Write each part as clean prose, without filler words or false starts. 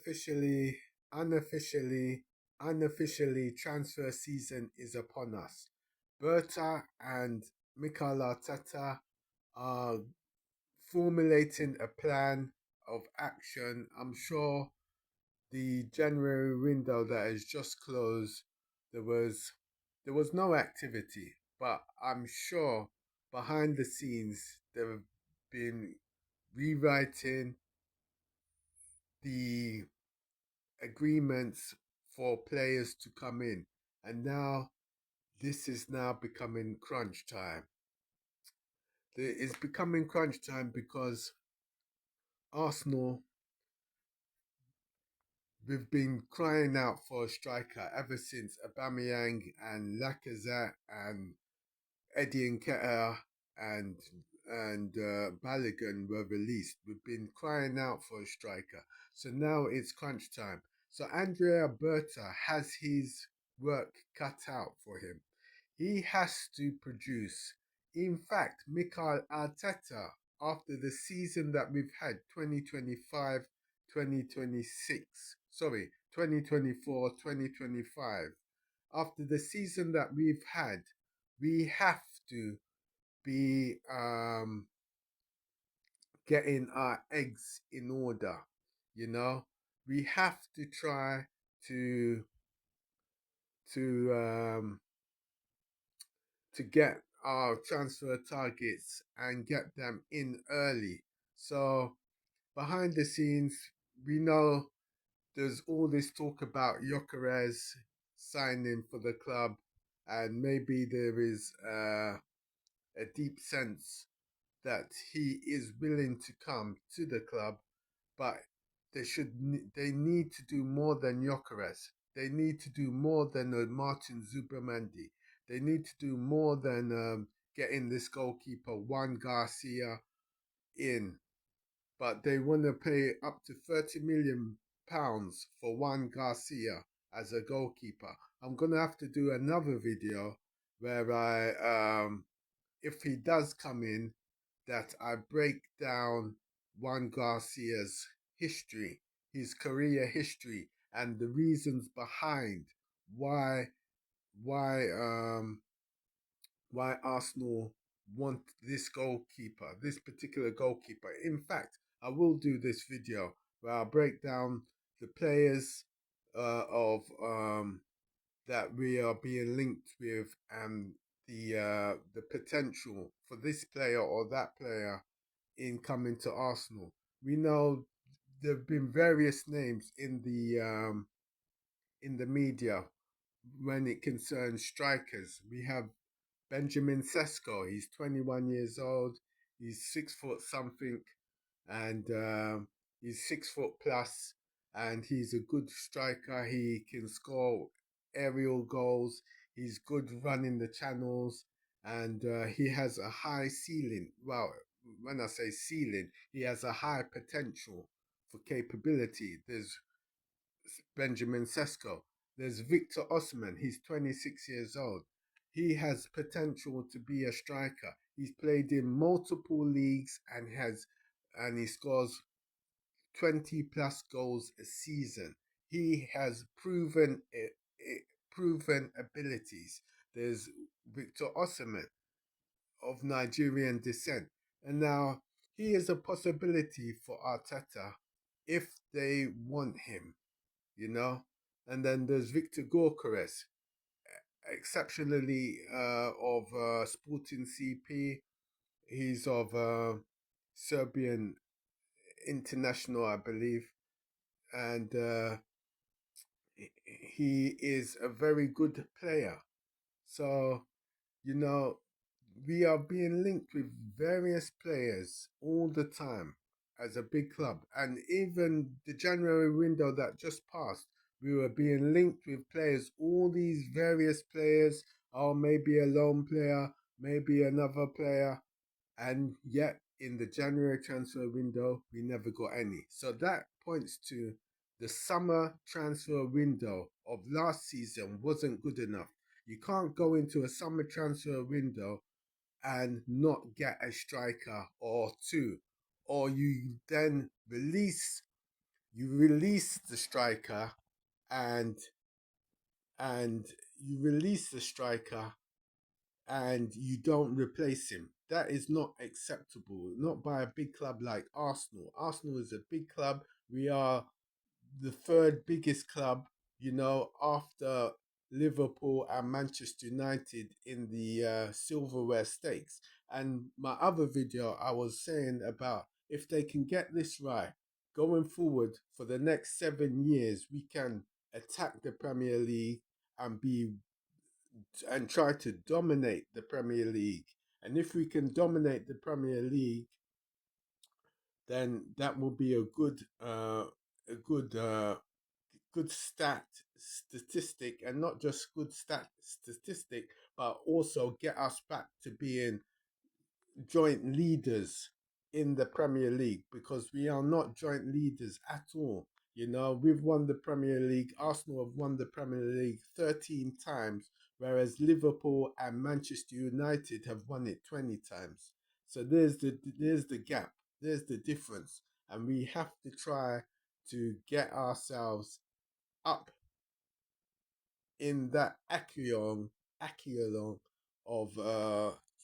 unofficially, unofficially, unofficially, transfer season is upon us. Berta and Mikel Arteta are formulating a plan of action. I'm sure the January window that has just closed, there was there was no activity, but I'm sure behind the scenes they've been rewriting the agreements for players to come in. And now this is now becoming crunch time. It's becoming crunch time because Arsenal, we've been crying out for a striker ever since Aubameyang and Lacazette and Eddie Nketiah and Balogun were released. We've been crying out for a striker. So now it's crunch time. So Andrea Berta has his work cut out for him. He has to produce. In fact, Mikel Arteta, after the season that we've had, 2025, 2026, sorry, 2024, 2025, after the season that we've had, we have to be getting our eggs in order. You know, we have to try to to um, to get our transfer targets and get them in early. So behind the scenes, we know there's all this talk about Gyökeres signing for the club, and maybe there is a deep sense that he is willing to come to the club, but they need to do more than Gyökeres. They need to do more than Martin Zubimendi. They need to do more than getting this goalkeeper Juan Garcia in. But they want to pay up to £30 million for Juan Garcia as a goalkeeper. I'm gonna have to do another video where if he does come in, that I break down Juan Garcia's history, his career history, and the reasons behind why why um why Arsenal want this goalkeeper, this particular goalkeeper. In fact, I will do this video where I'll break down the players of that we are being linked with and the potential for this player or that player in coming to Arsenal. We know there have been various names in the media when it concerns strikers. We have Benjamin Sesko. He's 21 years old. He's 6 foot something, and he's 6 foot plus, and he's a good striker. He can score aerial goals. He's good running the channels, and he has a high ceiling. Well, when I say ceiling, he has a high potential for capability. There's Benjamin Sesko. There's Victor Osman. He's 26 years old. He has potential to be a striker. He's played in multiple leagues and he scores 20 plus goals a season. He has proven abilities. There's Victor Osimhen of Nigerian descent. And now he is a possibility for Arteta if they want him, you know. And then there's Victor Gorkares, exceptionally of Sporting CP. He's of Serbian international, I believe, and he is a very good player. So, you know, we are being linked with various players all the time as a big club. And even the January window that just passed, we were being linked with players, all these various players, or maybe a lone player, maybe another player. And yet, in the January transfer window, we never got any. So that points to the summer transfer window of last season wasn't good enough. You can't go into a summer transfer window and not get a striker or two, or you then release you release the striker and and you release the striker and you don't replace him. That is not acceptable. Not by a big club like Arsenal. Arsenal is a big club. We are the third biggest club, after Liverpool and Manchester United in the silverware stakes. And my other video, I was saying about if they can get this right, going forward for the next 7 years, we can attack the Premier League and be and try to dominate the Premier League. And if we can dominate the Premier League, then that will be a good statistic, and not just good statistic, but also get us back to being joint leaders in the Premier League, because we are not joint leaders at all. We've won the Premier League. Arsenal have won the Premier League 13 times, whereas Liverpool and Manchester United have won it 20 times. So there's the gap. There's the difference. And we have to try to get ourselves up in that echelon of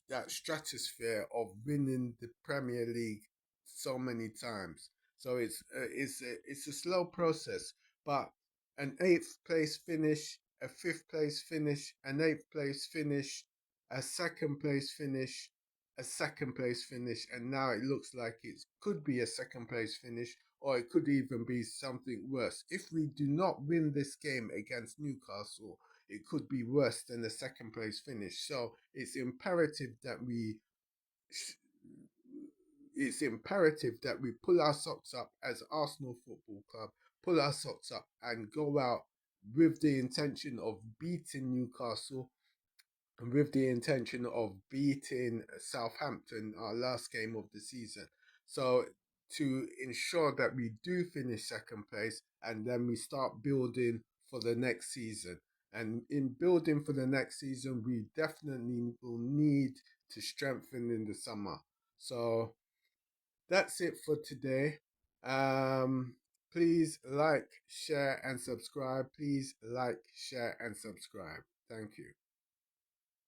that stratosphere of winning the Premier League so many times. So it's a slow process, but an eighth place finish, a fifth place finish, an eighth place finish, a second place finish, a second place finish, and now it looks like it could be a second place finish, or it could even be something worse. If we do not win this game against Newcastle, it could be worse than the second place finish. So it's imperative that we pull our socks up as Arsenal Football Club, pull our socks up and go out with the intention of beating Newcastle and with the intention of beating Southampton, our last game of the season. So to ensure that we do finish second place, and then we start building for the next season. And in building for the next season, we definitely will need to strengthen in the summer. So that's it for today. Please like, share, and subscribe. Please like, share, and subscribe. Thank you.